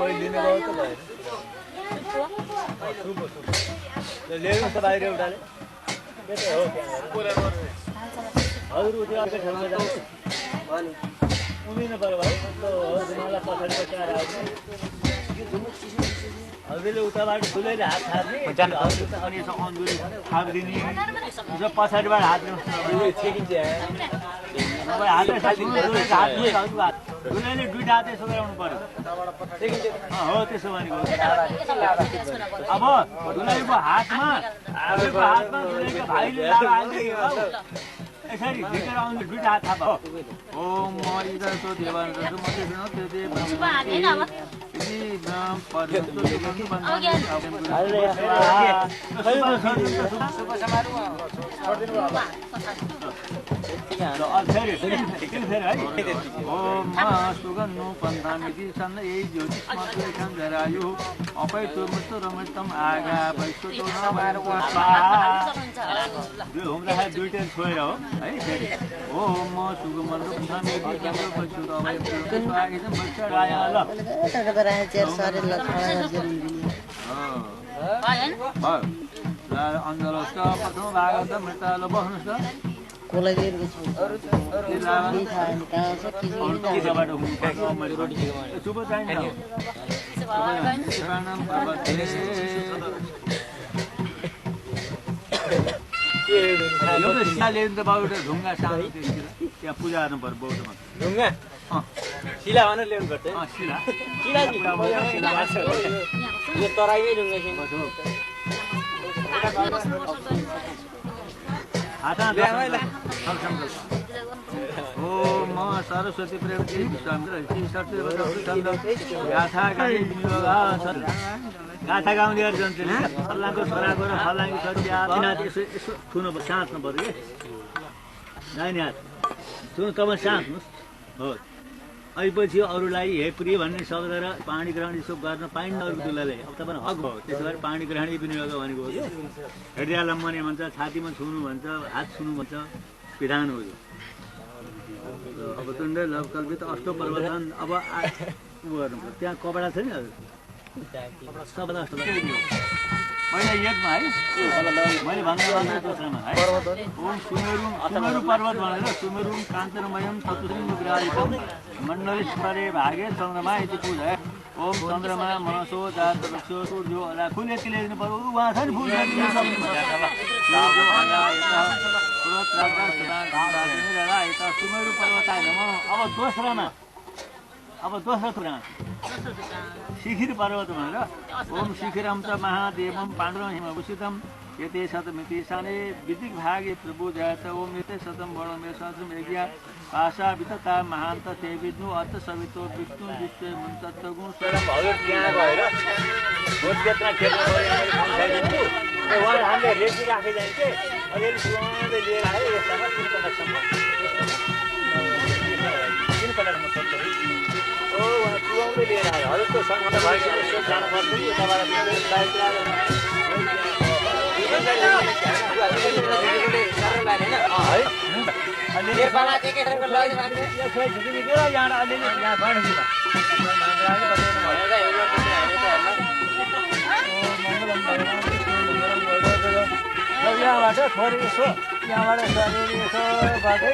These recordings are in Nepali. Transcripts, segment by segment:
कोही लिने भयो त भएन ल्याउनु त बाहिर एउटाले हजुर उठ्यो अर्को ठाउँमा जान्छ उभिनु पर्यो भाइ मलाई पछाडि पछाएर आउने हजुरले उताबाट ठुलैले हात थाप्ने अनि यसो अन्जुली थापिदिने पछाडिबाट हात ठुलैले दुईटा हात यसो गराउनु पर्यो हो त्यसो भनेको अब ठुलैको हातमा ठुलैको भाइले यसरी झिकेर आउने दुईटा हात थाप ओम म इदरको देवान गर्छु म त्यसो ओम सुगन्नु पन्थामिति सन्न यही ज्योतिष्मत्वेषं जरायु अपैतु मृत्यु रमस्तम आगा वैश्वतो नवारको यो हुँदाखेरि दुईटा छोएर हो है फेरि ओम सुगमन्नु पन्थामिति सन्न वैश्वतो स्वागतम बच्चाय ल अञ्जलस्त प्रथम भागवत मृताल बस्नुहोस् त शुभ चाहिन्छ ढुङ्गा सानो त्यहाँ पूजा गर्नु पर्यो बौद्धमा ढुङ्गा शिला भनेर ल्याउनु पर्छ शिला यो तराईकै ढुङ्गा ओम सरस्वती प्रेमजी गाथा गाउँदै जन्तुले फल्लाङको छोराको र फल्लाङको छोरी यसो छुनु साँच्नु पर्यो कि नानी हात छुनु तपाईँ साँच्नुहोस् हो अहिपछि अरूलाई हेप्री भन्ने शब्द र पाणी ग्रहण यसो गर्न पाइन्न अरूको तुलनाले अब तपाईँ हक भयो त्यसो भएर पाणी ग्रहण विनियोग भनेको हो कि हृदय लम्बने भन्छ छातीमा छुनु भन्छ हात छुनु भन्छ विधान हो यो अब तुण्ड लवकल्पित अष्ट पर्वतन अब उ गर्नु त्यहाँ कपडा छ नि सबैलाई अष्ट पहिला एकमा है मैले भन्दा दोस्रोमा है ओम सुमेरु पर्वत भनेर सुमेरु कान्तरमयम चतुर्लिङ्ग विराजितम मण्डली स्मरे भागे चन्द्रमा इति पूजा ओम चन्द्रमा मनसो जात वृक्षो सूर्यो अला फुल यति ल्याइदिनु पर्यो उहाँ छ नि फुल सुमेरु पर्वताय नमः अब दोस्रो कुरा शिखिर पर्वत भनेर ओम शिखिरम च महादेवम पाण्डवं हिमभूषितम यते शतमिति शाने विदिक भागे प्रबोधयत ओम यते शतम वर्णमे सहस्रम यज्ञा भाषा वितता महान्त ते विष्णु अर्थ सवितो विष्णु विश्व मन्त्र गुण स्वयं हजुर त्यहाँ गएर भोजगेतना खेल्न गयो हामीले रेडी राखे जान्थे अलिअलि सुवाले लिएर आयो यसमा कुन कलरसम्म कुन कलरमा सक्छ ओ वहाँ सुवाले लिएर आयो हरेकको सँगमा भएको यसो जानु पर्छ नि यताबाट लाइट लागेर अलिअलि बाला टिकटहरुको लागि मान्छे यो खोइ झिकिदियो यहाँ अलिअलि यहाँ बाँड्छु यहाँबाट थोरै यसो यहाँबाट शरीर यसो गर्दै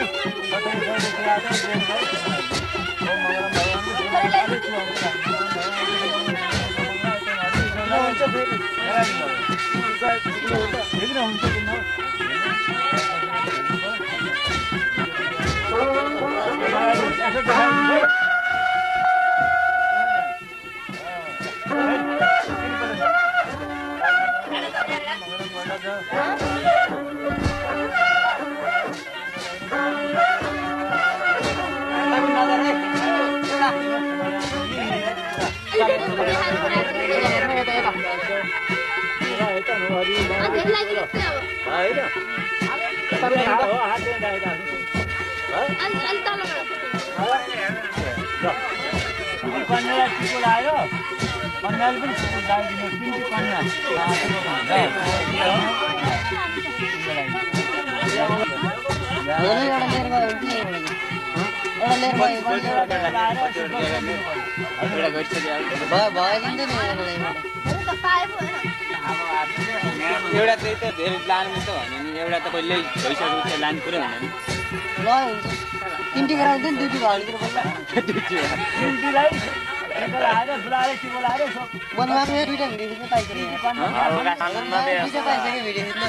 एउटा चाहिँ त धेरै लानु त होइन नि एउटा त कहिले भइसकेको लाने कुरै होइन नि ल हुन्छ तिनटी गराउँछ नि दुईटी घरतिर बोल्दा तिनटीलाई आएर बुलाएर के बोलाएर यसो बनवामा दुईटा भिडियो खिच्न पाइसक्यो दुईटा पाइसक्यो भिडियो खिच्न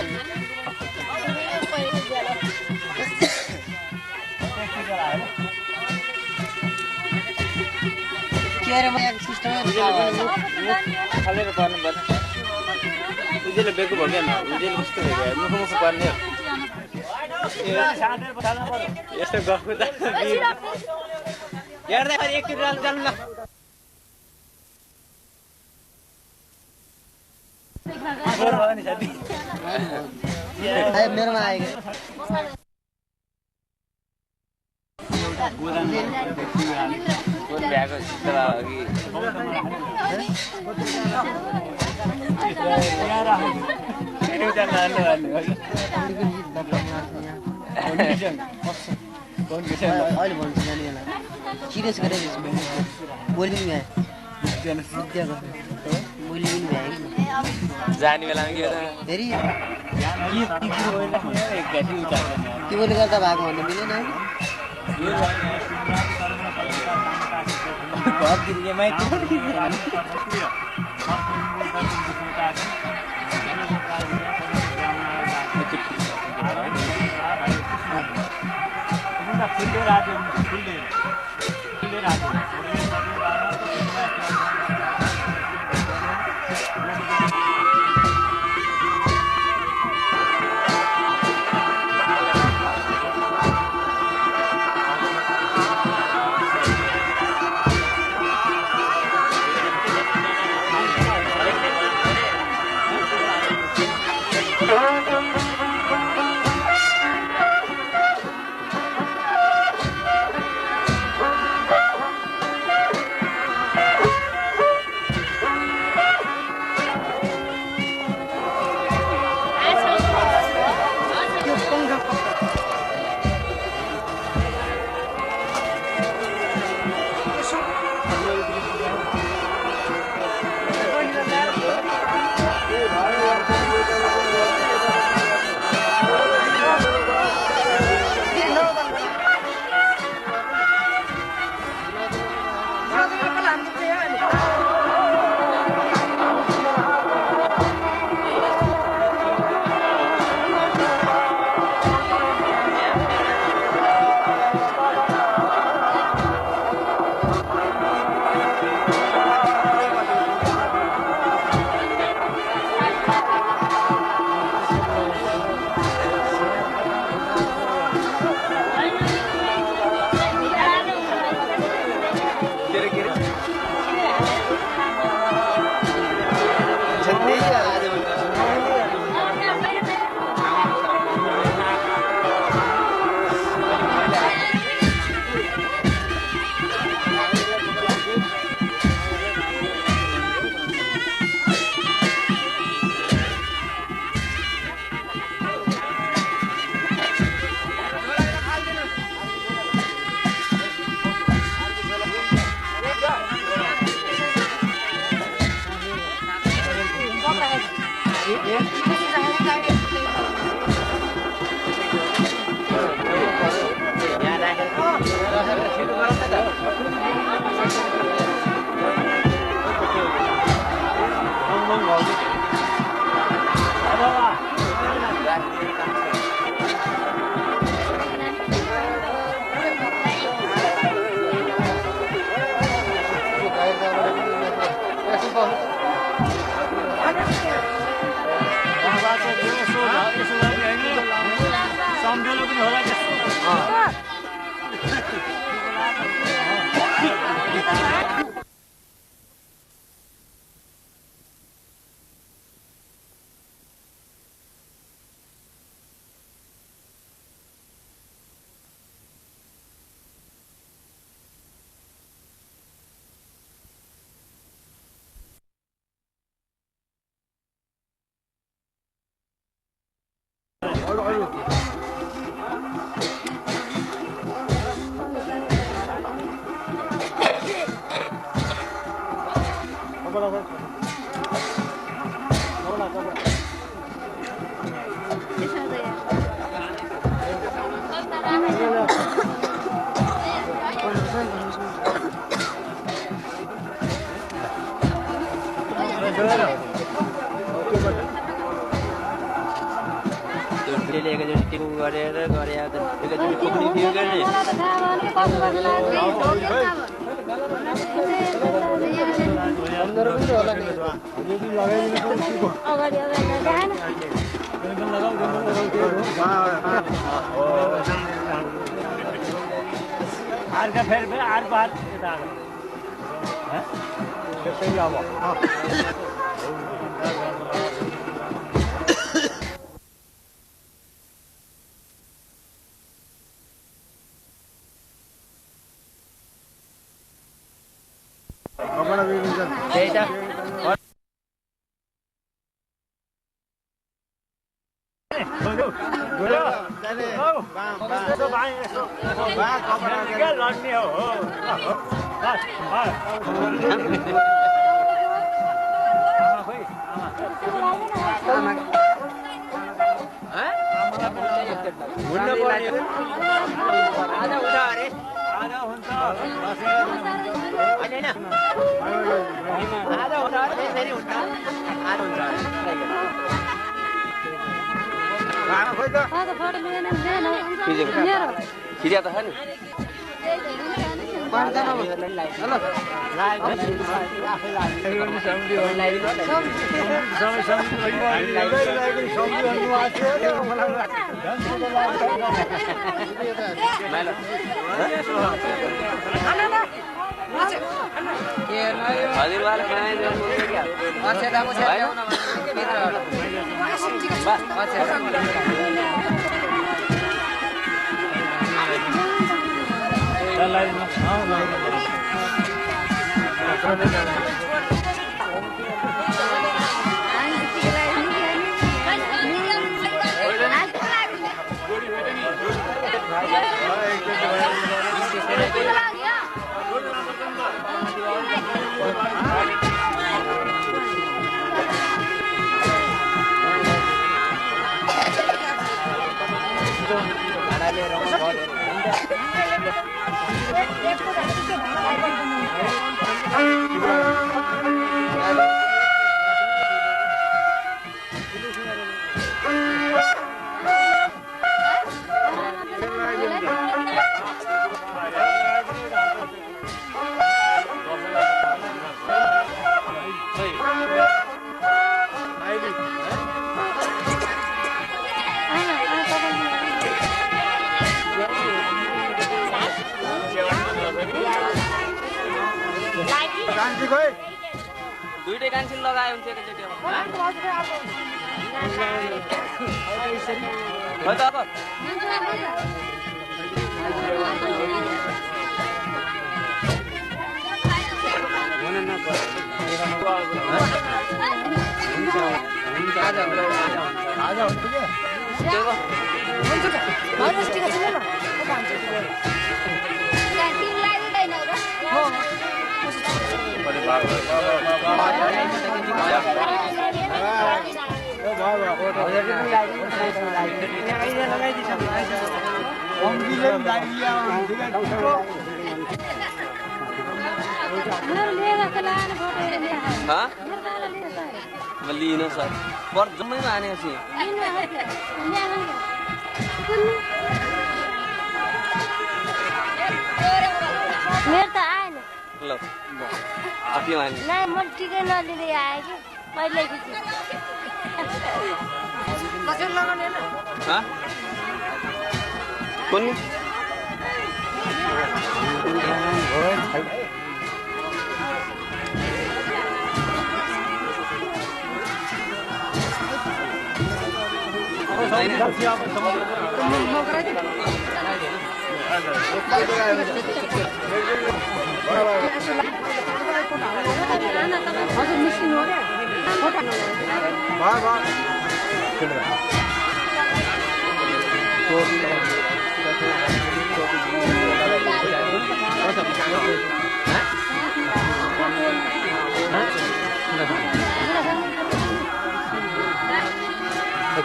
के अरे म यहाँ सिस्टमै फलेर पर्नुपर्छ उजेलो बेको भयो क्या उजेलो कस्तो भयो मुख मुख पर्ने हो यस्तो गएको त हेर्दाखेरि एक किलो चाल्नु ल मेरोमा आएको भ्याएको अघि अहिले भन्छु नानीहरूलाई सिरियस गरेर बोली पनि भ्याए बोली पनि भ्याए जाने बेलामा के फेरि के बोली गर्दा भएको भन्दा मिलेन त्यसले एकैचोटि टिकु गरेर गरे एकैचोटि खोप्नी दियो गर्ने अर्का फेरि अर्को हात यता त्यसै अब त्यही त लड्ने हो खिरिया त छ नि हजुरबाले दुईटै कान्छिल लगायो हुन्छ एकैचोटि खै त अब लिन सर पर जम्मैमा आने छि मेरो त आएन ल आफै आएन नै म टिकै नलिँदै आए कि पहिले पछि कसरी लगाउने न कुन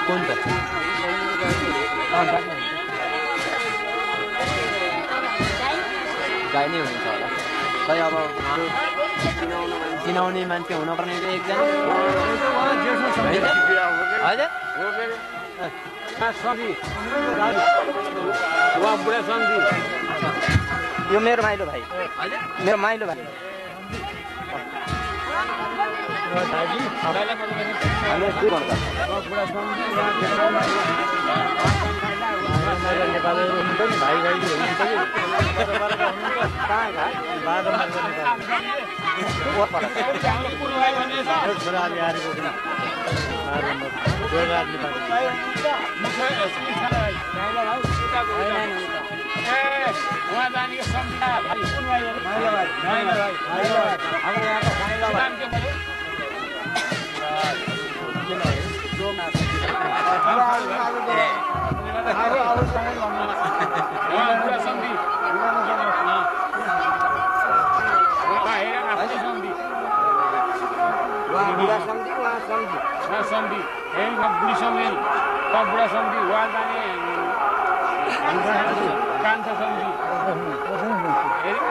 कोणता गाई नै हुन्छ होला खै अब चिनाउने मान्छे हुनुपर्ने एकजना हजुर यो मेरो माइलो भाइ मेरो माइलो भाइ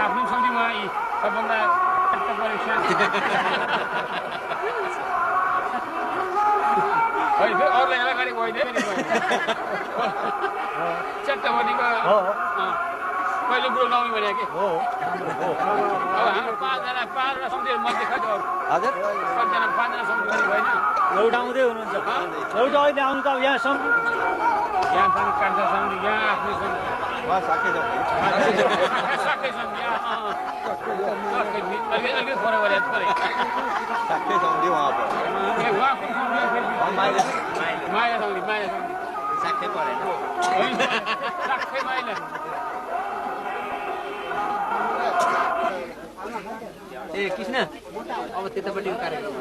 आफ्नो सम्झिमा सबभन्दा अरूलाई हेला गाडी गइदियो चट्टवटीको कहिले बुढो नौमी भने कि अब हाम्रो पाँचवटा सम्झिहरू मध्ये खै हजुर कतिजना पाँचजना सम्झिनु भएन एउटा आउँदै हुनुहुन्छ एउटा अहिले आउनु त यहाँ सम्झि यहाँ पनि कान्छा सम्झि यहाँ आफ्नो साकै सम्झि अलिकति फरक गरेको पऱ्यो माया सम्झि साकै परेन साकै माइला ए कृष्ण अब त्यतापट्टि कार्यक्रम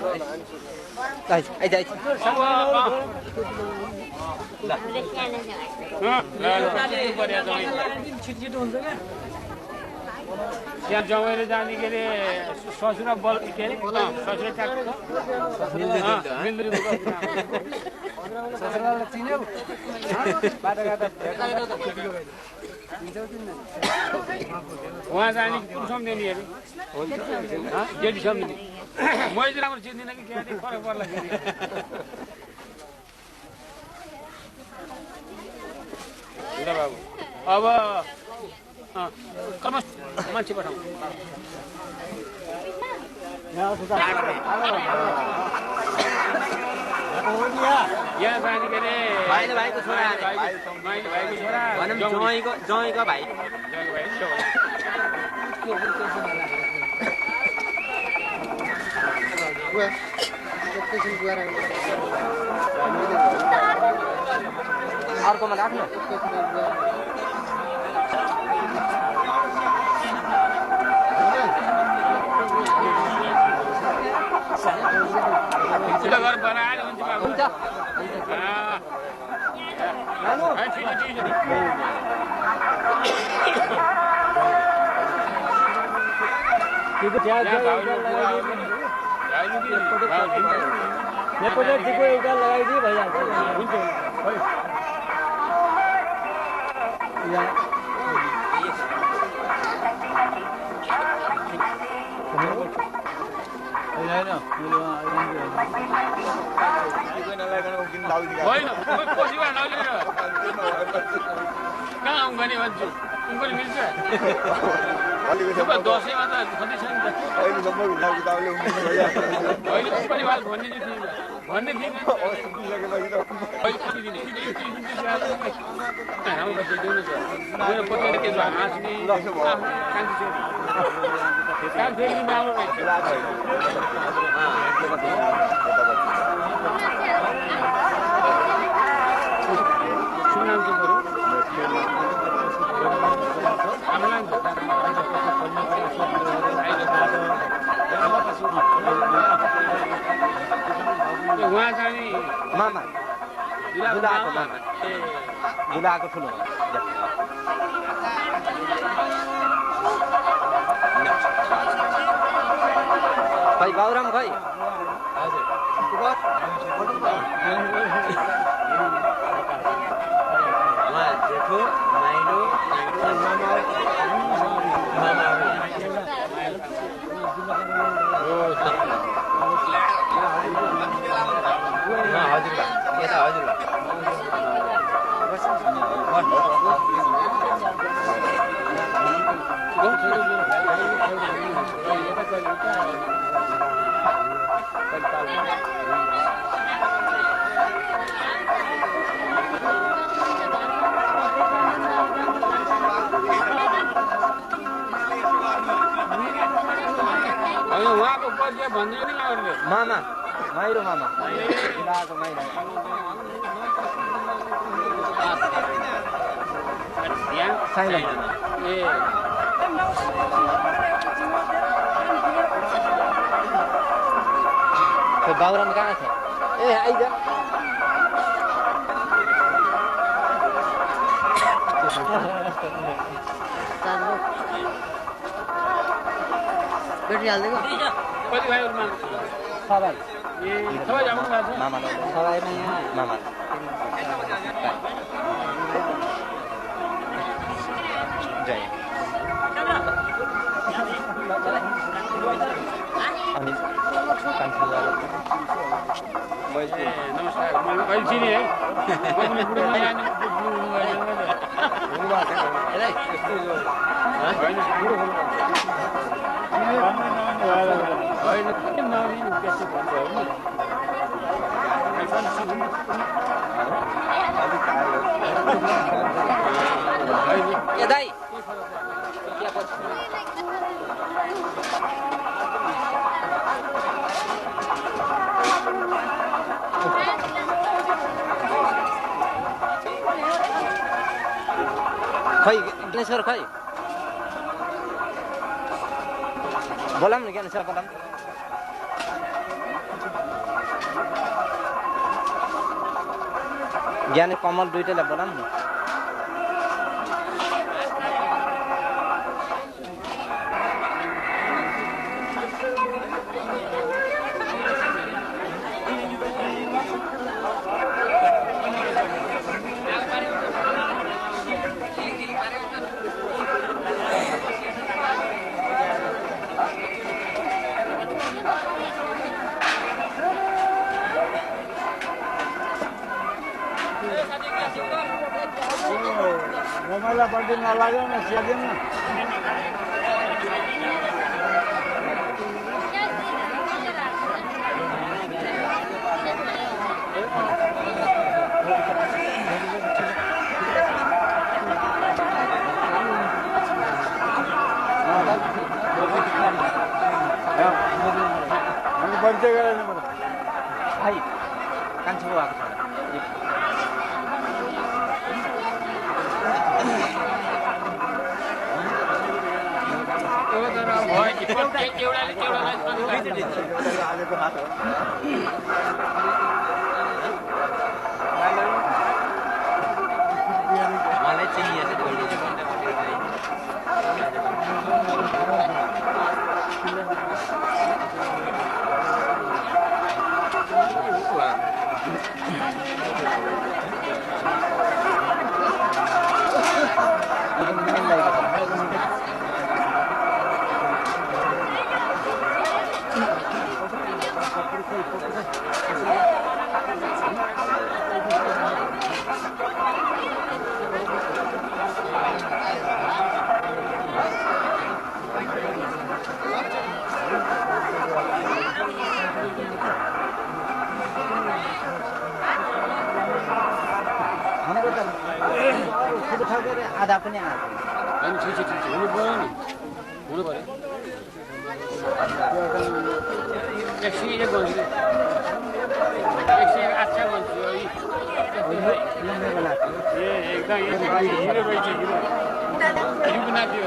त्यहाँ जमाइले जाने के अरे ससुरा बल के अरे ससुरा उहाँ जाने कुन सम्झिने अरे जेठी सम्झिने मैले चाहिँ राम्रो चिन्दिनँ कि क्या फरक पर्ला फेरि बाबु अब मान्छे पठाउँ यहाँ जाने के अरे भाइको छोरा जयको भाइ अर्कोमा राख्नु घर बनाएर हुन्छ बाबु नेपालको एउटा लगाइदिए भइहाल्छ हुन्छ होइन पछिबाट नलिएर कहाँ आउँ गर्ने भन्छु उनको मिल्छ दसैँमा त छँदै छ नि त होइन पनि भाल भन्ने चाहिँ भन्ने थिएन मेरो पत्नीले के हाँस्ने काम फेरि राम्रो रहेछ उहाँ चाहिँ मामा दुलाको ठुलो खै गौरम खै जेठो माइलो मामा हजुरबा यता हजुरबा उहाँको परिचय भनिदिनु नि अरूले मामा माइरो मामा दाको माइरो साइलो मामा ए त्यो बाउराम कहाँ छ ए आइज बेटी हाल्दिएको कति भाइहरूमा सबै ए सबै जानु भएको छ मामा सबैमा यहाँ मामा जय अनि कान्छो ए नमस्कार मैले अहिले चिने है मैले बुढो मान्छे ए दाइ खै ज्ञानेश्वर खै बोलाम न ज्ञानेश्वर बोलाम ज्ञाने कमल दुईटैलाई बोलाम न मोबाइल पट्टि नलाग्यो न सेकेन न परिचय गराउनु पर्छ भाइ कान्छो आएको छ मलाई चाहिए आधा पनि आएको अनि ठिक छ हुनु पर्यो नि हुनु पर्यो एकछिन एक भन्छु एकछिन अच्छा भन्छु ए एकदम हिरो रहेछ हिरो हिरो नाति हो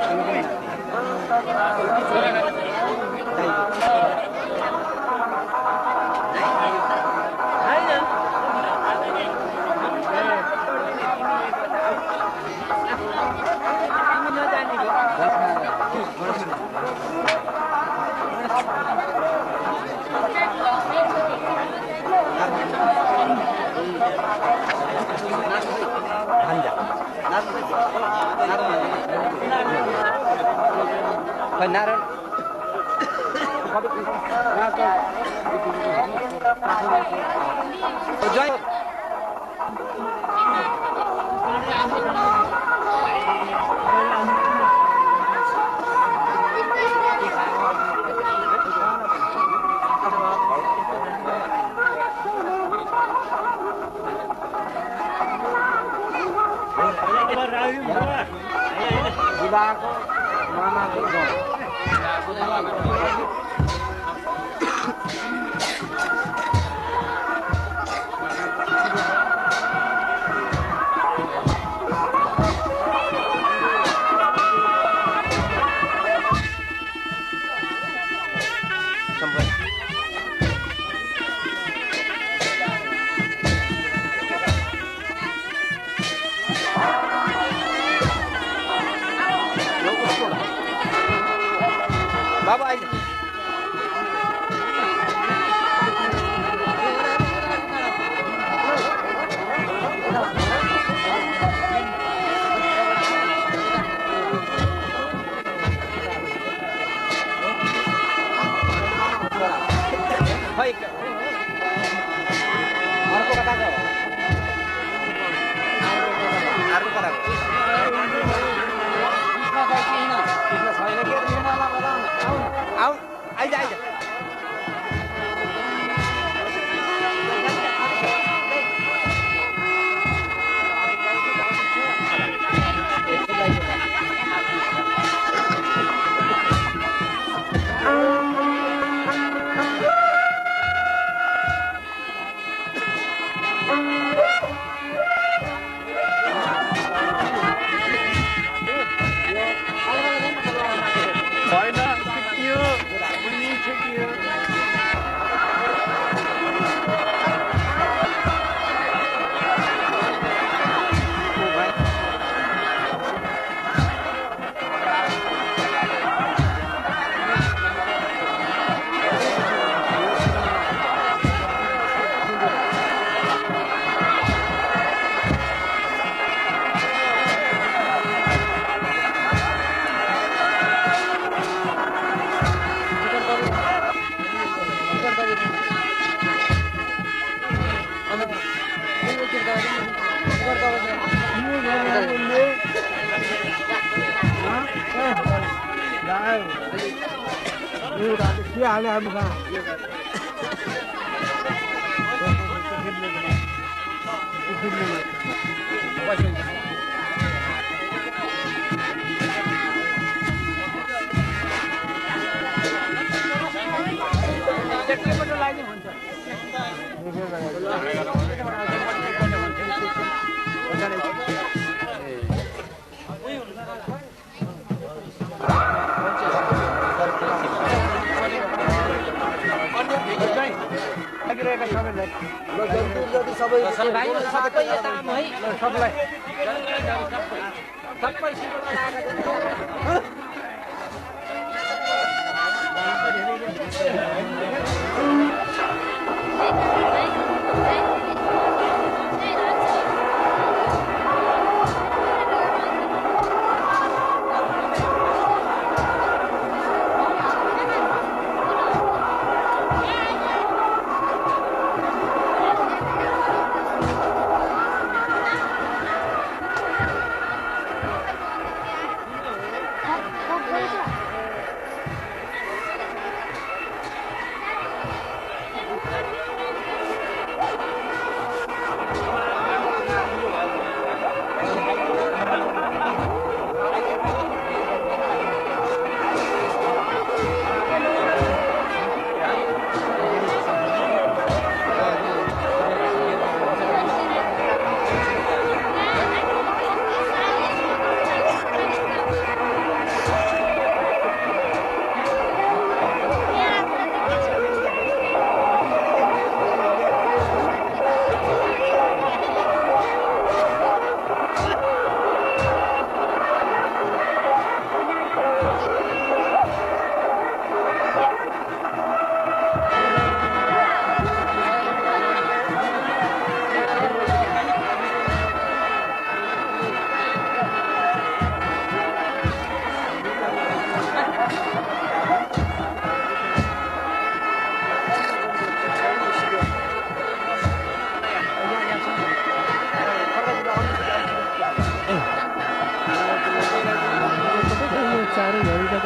नारायण बाबा आइज खै अर्को कता छ अर्को कता आउ आइज आइज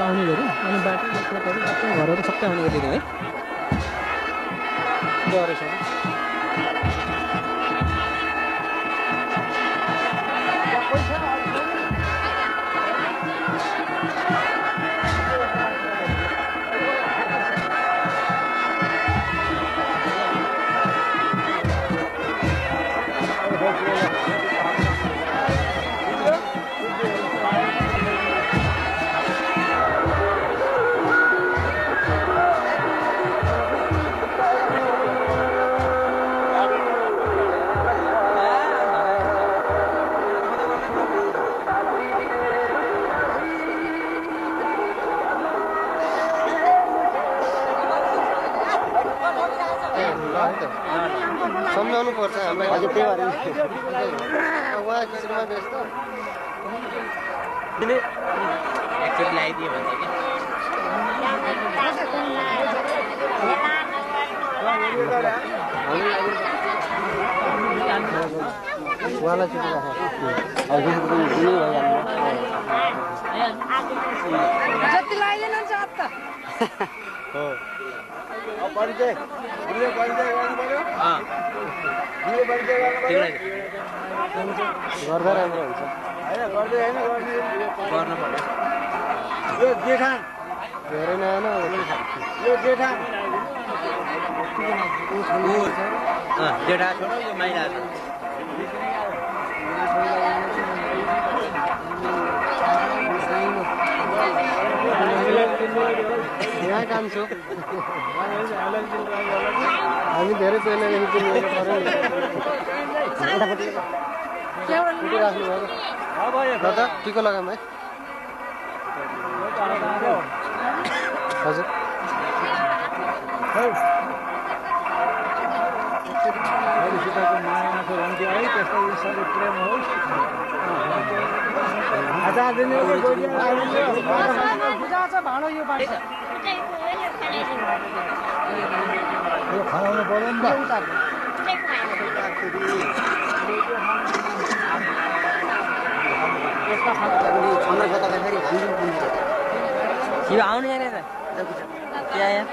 आउने गऱ्यो अनि बाटो मतलब घरहरू सबै आउने गरिदियो है डरेछ सम्झाउनु पर्छ हामीलाई हजुर त्यही भएर उहाँ किसिममा व्यस्त एक्चुअली ल्याइदियो भन्छ कि उहाँलाई छुट्टी जति लाग्दैन नि त परिचय गर्नु पर्यो गर्दा राम्रो हुन्छ होइन गर्दै होइन गर्नु पर्यो यो जेठान धेरै नआएन यो जेठान जेठा छोरो यो माइला यहाँ काम छु हामी धेरै पहिलादेखि चिनेको पऱ्यो नि राख्नुभयो दादा टिको लगाऊँ है हजुर सीताको मायाको रन्ती है त्यस्तो यो सबै प्रेम होस् भाँडो यो बाटो यो खनाउनु पर्यो नि त यो आउने छैन त के आयो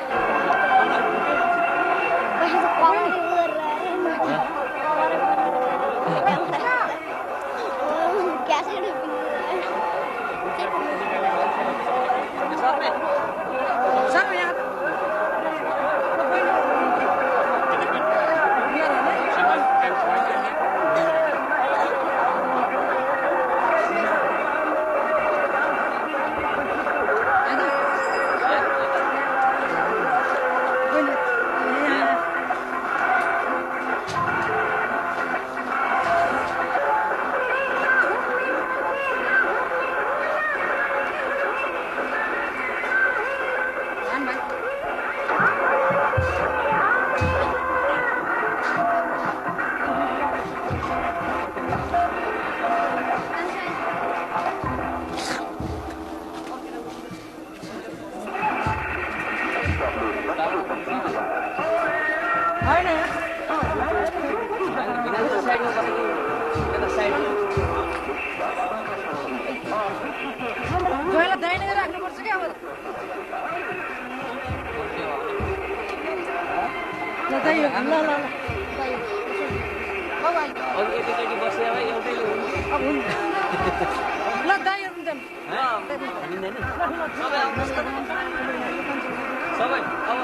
सबै अब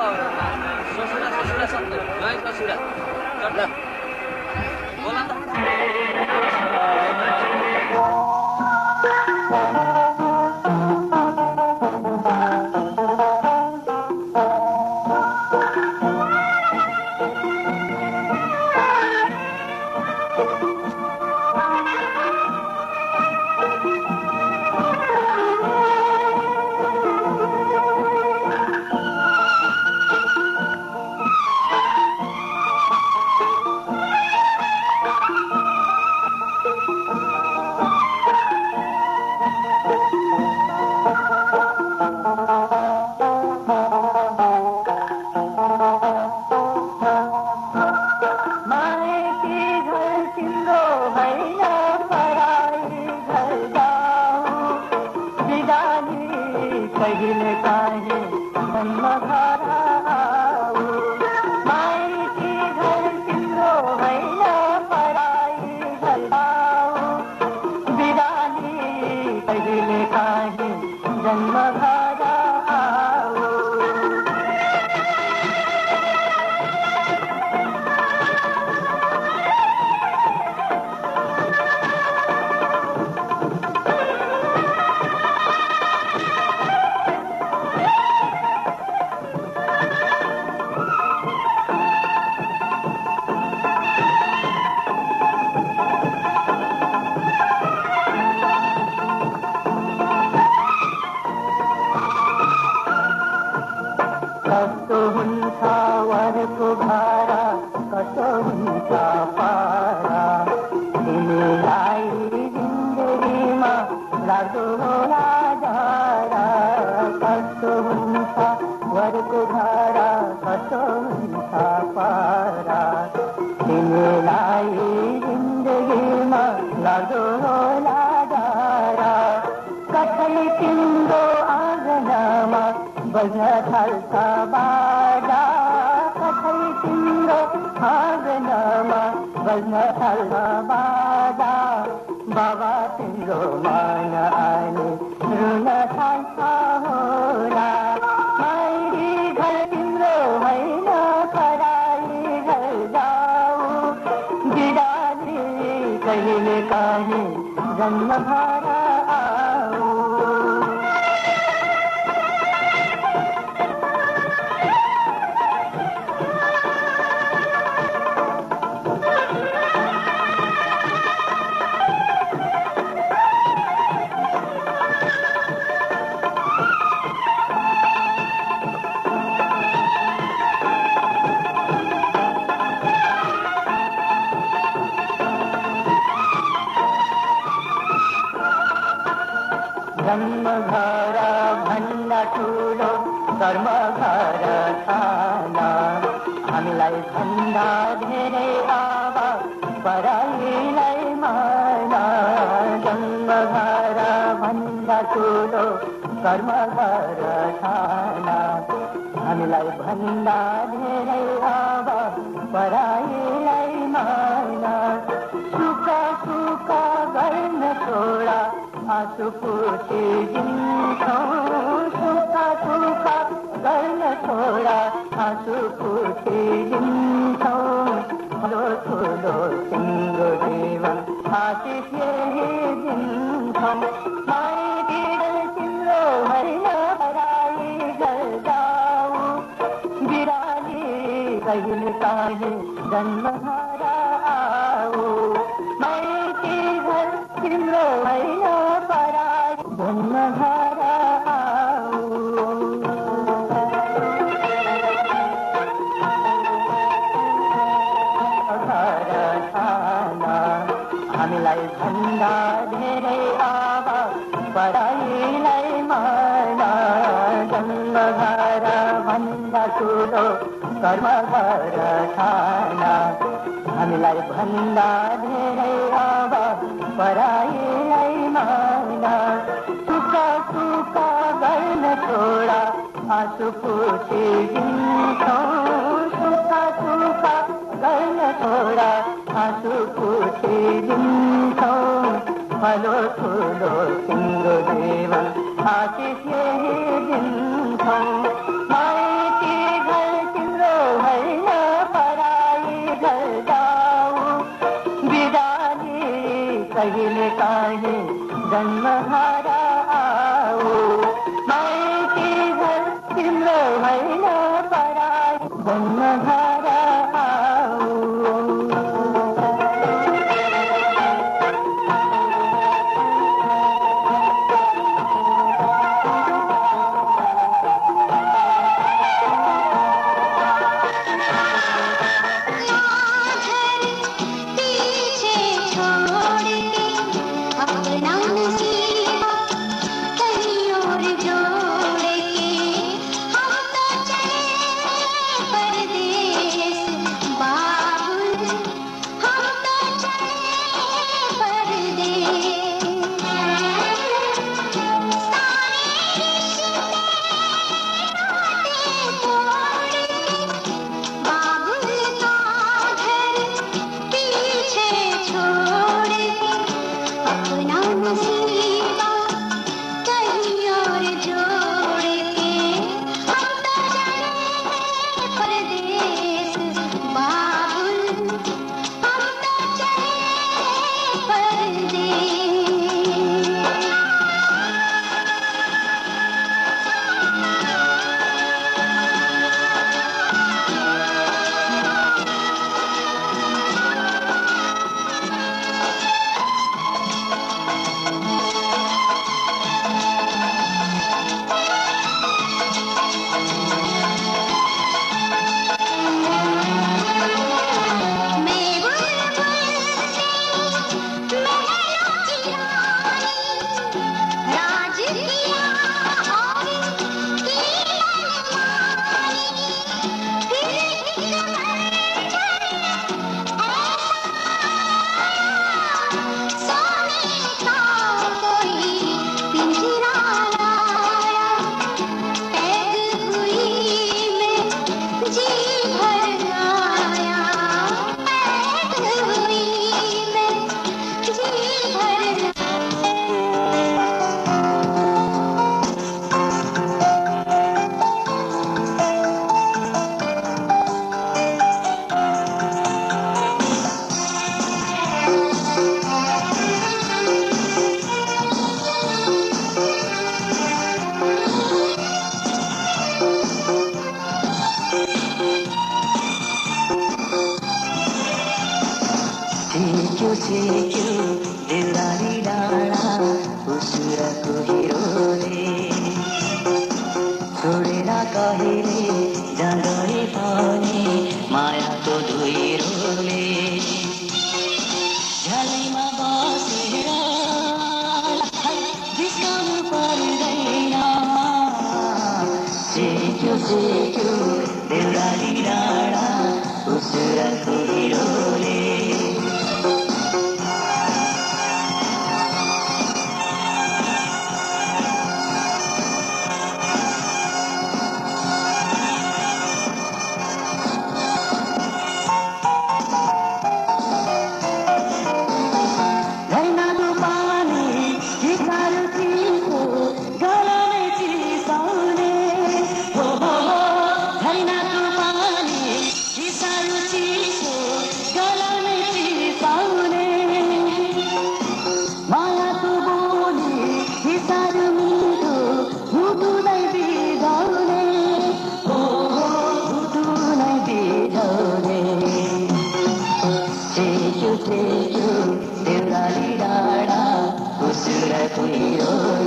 ससुरा बोला त कहिले हुन्छ पारा तिमीलाई जिन्दगीमा लाग्दो होला धारा कस्तो हुन्छ वरको धारा कस्तो हुन्छ पारा तिमीलाई जिन्दगीमा लाग्दो होला धारा कतै तिम्रो आँगनमा बज्न थाल्छ बाजा कतै तिम्रो आँगनमा बज्न थाल्छ बाजा बाबा तिम्रो मन आने रुन थाल्छ होला माइली घर तिम्रो होइन पराई घर जाऊ बिराली कहिले काहीँ जन्म भएर आऊ जन्म घर भन्दा ठुलो कर्म घर छैन हामीलाई भन्दा धेरै अब पराईलाई मन जन्म घर भन्दा ठुलो कर्म घर छैन हामीलाई भन्दा धेरै अब पराईलाई मन सुख सुख गर्न छोडा आँसु पुछी दिन्छौँ सुख सुख गर्न छोडा आँसु पुछी दिन्छौँ ठुलो ठुलो तिम्रो जीवन आशिष यही दिन्छौँ माइती घर तिम्रो होइन पराई घर जाऊ बिराली कहिले काहीँ जन्म भएर आऊ माइती घर तिम्रो होइन पराई जन्म भएर आऊ घर छैन हामीलाई भन्दा धेरै अब पढाइलाई मन जन्म घर भन्दा ठुलो कर्म घर छैन हामीलाई भन्दा धेरै अब पढाइलाई मन सुख सुख गर्न छोडा आँसु पुछी दिन्छौँ सुख सुख गर्न छोडा आँसु पुछी दिन्छौँ ठुलो ठुलो तिम्रो जीवन आशिष यही दिन्छौँ माइती घर तिम्रो होइन पराई घर जाऊ बिराली कहिले काहीँ जन्म भएर आऊ माइती घर तिम्रो होइन पराई जन्म भएर आऊ परदेश छेक्यो देउराली डाँडा उसुरको हिरोले छोडेर कहिले जाँदै पनि मायाको धुइरोले झ्यालैमा बसेर बिस्काउनु पर्दैन छेक्यो देउराली डाँडा उसुरको हिरोले देउराली डाँडा उसुरको हिरोले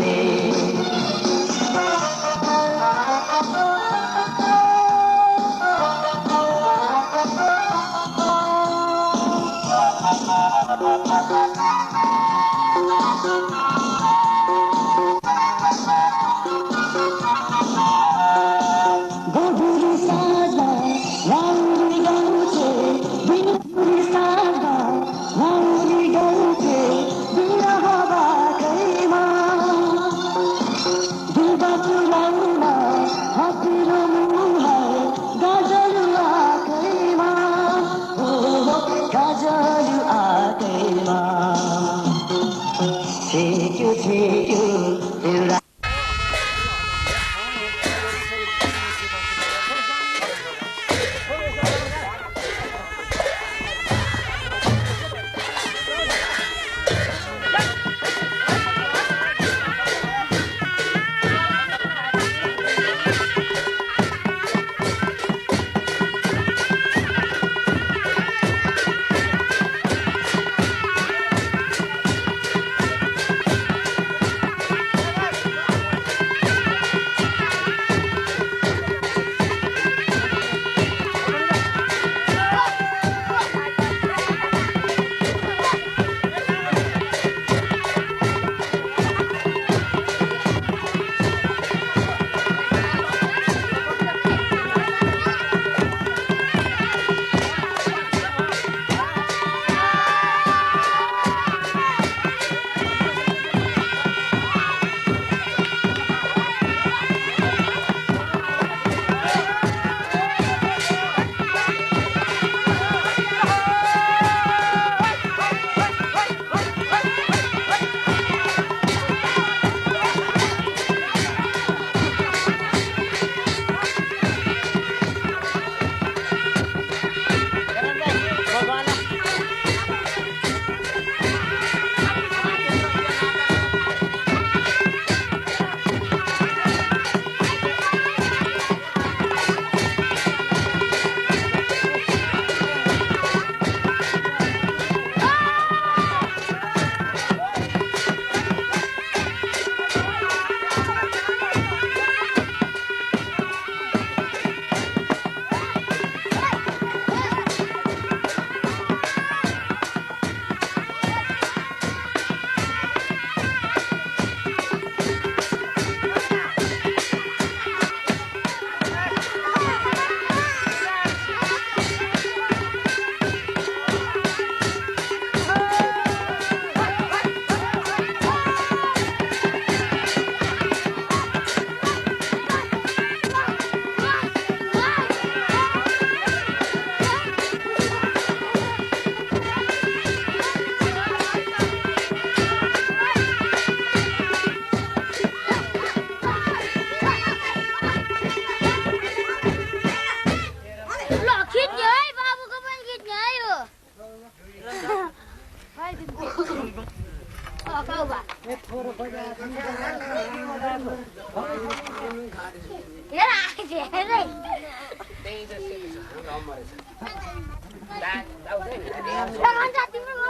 Jangan jatuh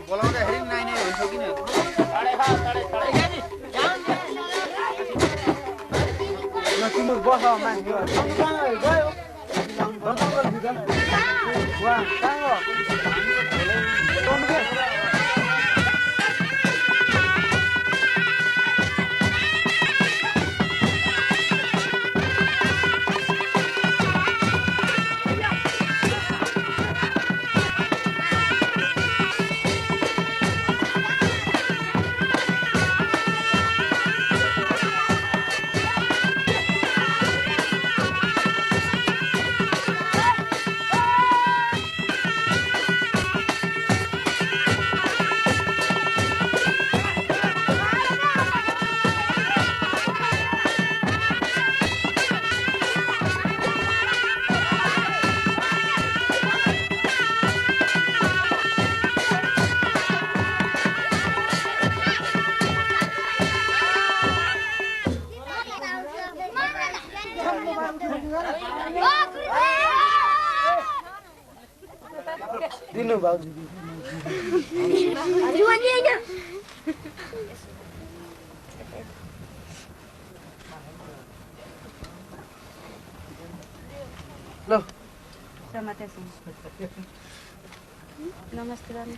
बोलाउँदाखेरि नाइ नै हुन्छ किन दिनु भाउजू ल नमस्ते गर्नु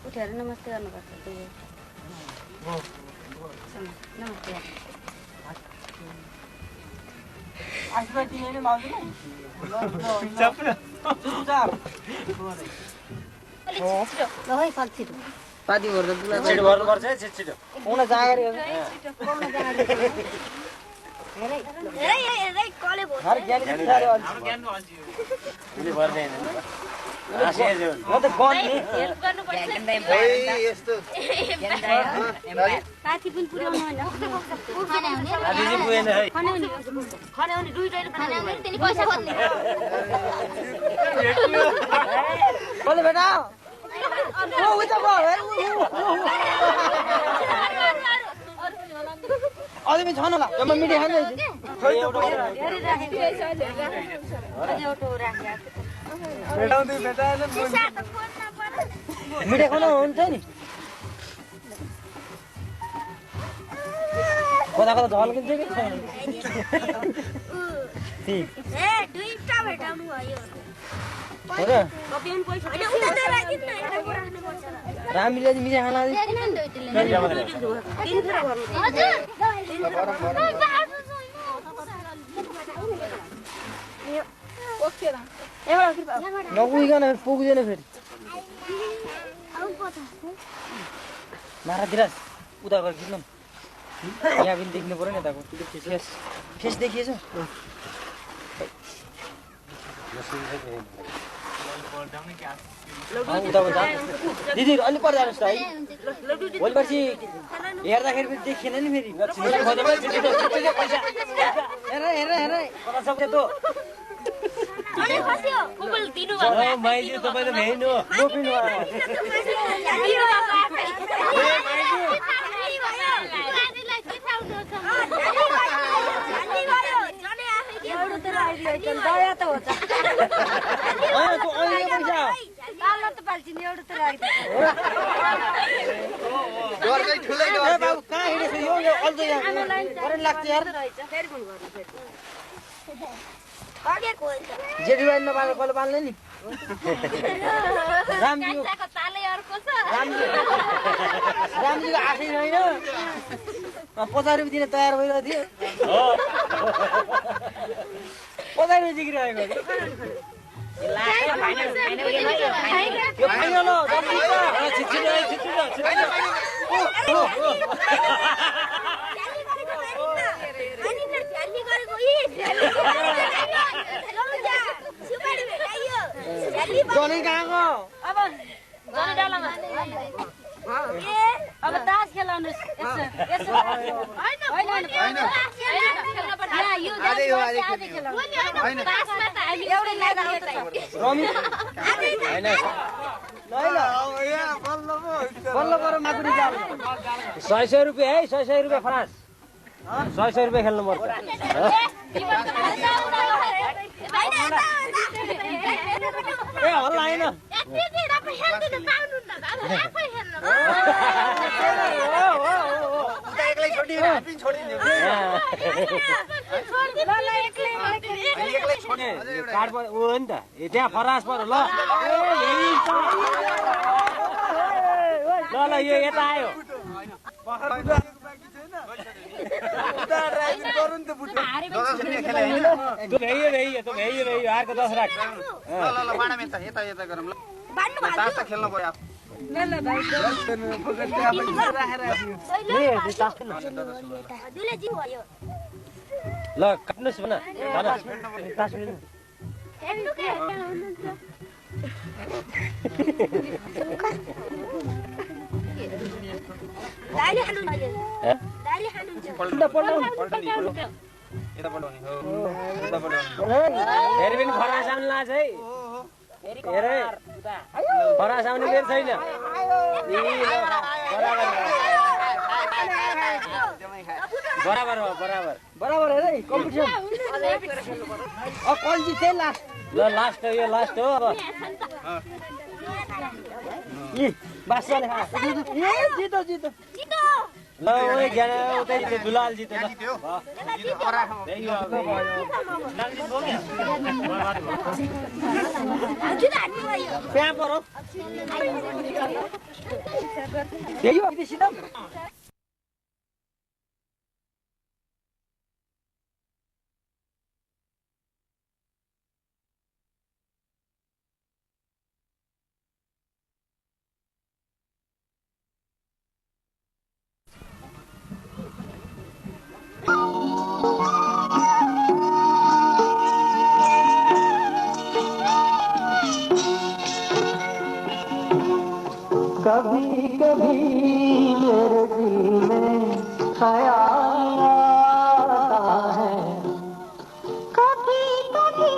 उठेर नमस्ते गर्नुपर्छ नमस्ते आशीर्वाद दिने नि भाउजू पाती भर्दा दुला छिटो गर्नुपर्छ है छिटो उना जागरे हर ज्ञान सारे उसले भर्दैन आशे जो म त गन नि हेल्प गर्नुपर्छ यस्तो साथी पनि पुर्याउनु हैन आदिजी पुगेन है खनाउने दुईटैले खनाउने त्यसले पैसा खोज्ने बोले बेटा ओ उता गयो अझै पनि छ न ल म मिठे खानु मिठे खानु हुन्छ नि कता कता झल्किन्छ कि दुईटा भेटाउनु भयो हो र रामीले मिठे खाना नपुगिकन पुग्दैन फेरि मारातिर उता गएर खिच्नु यहाँ पनि देख्नु पर्यो नि यताको फेस देखिएछ दिदी अलि पर जानुहोस् त है भोलि पर्सि हेर्दाखेरि पनि देखिएन नि फेरि हेर कता सक्छ त माइजू तपाईँ त भ्याइनु दया त हो जेठीबारी नपालेर कसले पाल्ने नि रामजीको आशै छैन 50 रुपियाँ दिन तयार भइरहेको थियो 50 रुपियाँ जिकिरहेको अब तास खेलाउनु बल्ल गर माकुरी जाल 100 रुपियाँ है 100 रुपियाँ फ्रान्स 100 रुपियाँ खेल्नुपर्छ ए हल्ला हैन त्यहाँ फरास पर ल ल यो यता आयो अर्को 10 राख खेल्नु पर्यो ल काट्नुस् भन फेरि पनि फरास आउनु लाज है हेरे फरास आउने बेर छैन बराबर हो बराबर हेरे कम्पिटिसन कल्जी चाहिँ लास्ट ल लास्ट हो यो लास्ट हो अब बास जितो ल ओए ज्ञान उतै दुलाल जितो ल प्या परो त्यही हो कि सिधै कभी कभी मेरे दिल में ख्याल आता है कभी कभी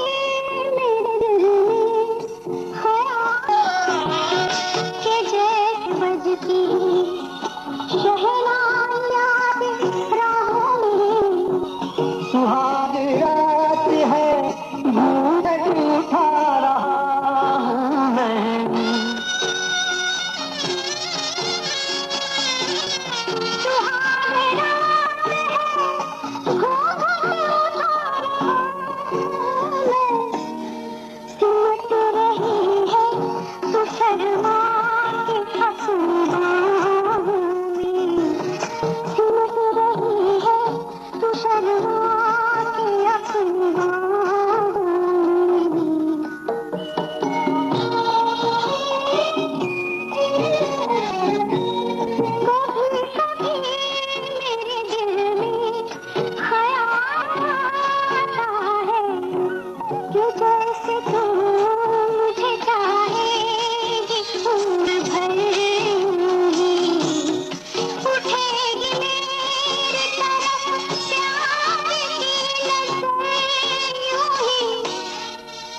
मेरे दिल में ख्याल के जैसे बजती शहनाई याद राहों में सुहाग रात है घूंघट उठा रहा हूँ मैं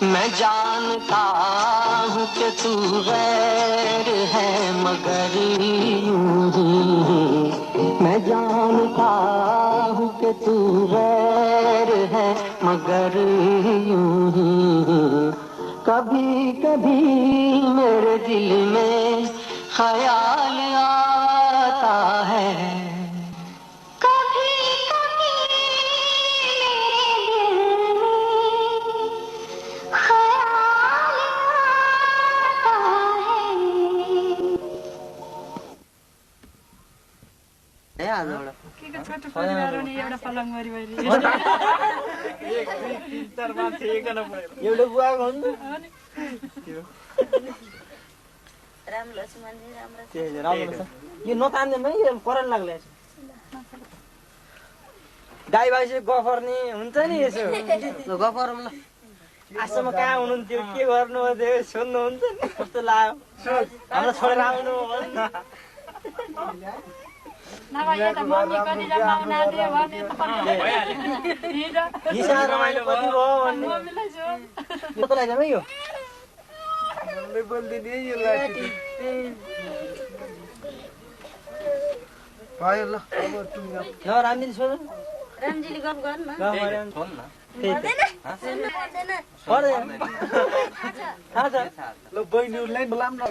मैं जानता हूँ कि तू गैर है मगर यूं ही मैं जानता हूँ कि तू गैर है मगर यूं ही कभी कभी मेरे दिल में ख्याल आता है एउटा बुवाको हुन्छ राम्रो छ यो नतान्दैमा यो करेन्ट लाग्ला दाइ भाइ चाहिँ गफर्ने हुन्छ नि यसो गफरौँ ल आजसम्म कहाँ हुनुहुन्थ्यो के गर्नु थियो सोध्नुहुन्छ नि कस्तो लाग्यो हाम्रो छोडेर आउनु भयो ल रामजी सोध्नु रामजीले गफ गर्नु न थाहा छ ल बहिनीहरूलाई बोलाम न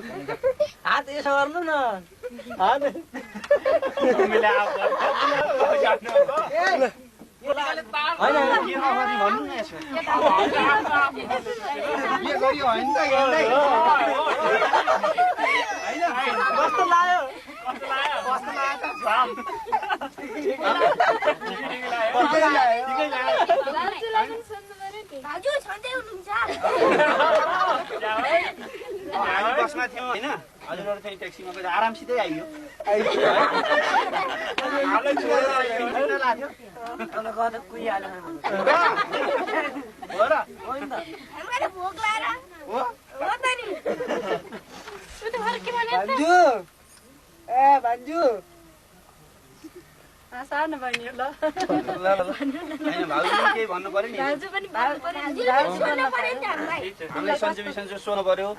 हात यसो गर्नु न हात कस्तो लाग्यो भाउजू छँदै हुनुहुन्छ बसमा थियौँ होइन हजुरहरू फेरि ट्याक्सीमा गएर आरामसितै आइयो हामीलाई भोक लाएर हो त नि त्यो त घर के भने भन्जु ए भन्जु सानो बहिनी ल होइन भाउजूले केही भन्नु पर्यो नि दाजु पनि भन्नु पर्यो नि सोध्नु पर्यो नि त हामीलाई हामीलाई सन्चो सोध्नु पर्यो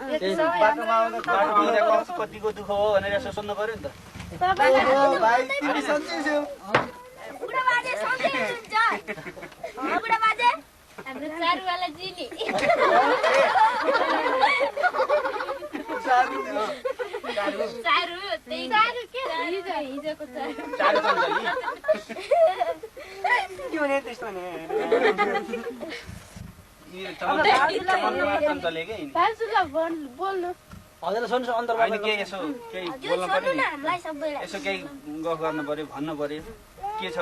बाटोमा आउँदा कतिको दुःख हो भनेर यसो सोध्नु पर्यो नि त हामी सन्चै छौँ बुढा बाजे सधैँ हुनुहुन्छ बुढा बाजे हाम्रो चारुवाला जिनी चारु त्यही चारु के हिजोको चारु के भने त्यस्तो भने बोल्नु हजुरलाई सुन्नुहोस् अन्तर्वार्ता होइन के यसो केही बोल्नु पर्यो नि हामीलाई सबैलाई यसो केही गफ गर्नु पर्यो भन्नु पर्यो के छ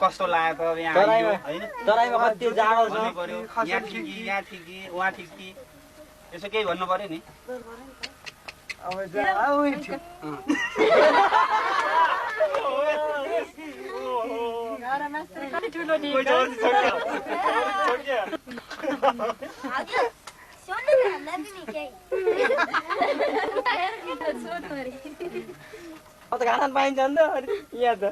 कस्तो लाग्यो त यहाँ आइयो होइन तराईमा कति जाडो छ भन्नु पर्यो यहाँ ठिक कि यहाँ ठिक कि उहाँ ठिक कि यसो केही भन्नु पर्यो नि ठुलो सोध्नु न हामीलाई पनि केही खाना पाइन्छ नि त यहाँ त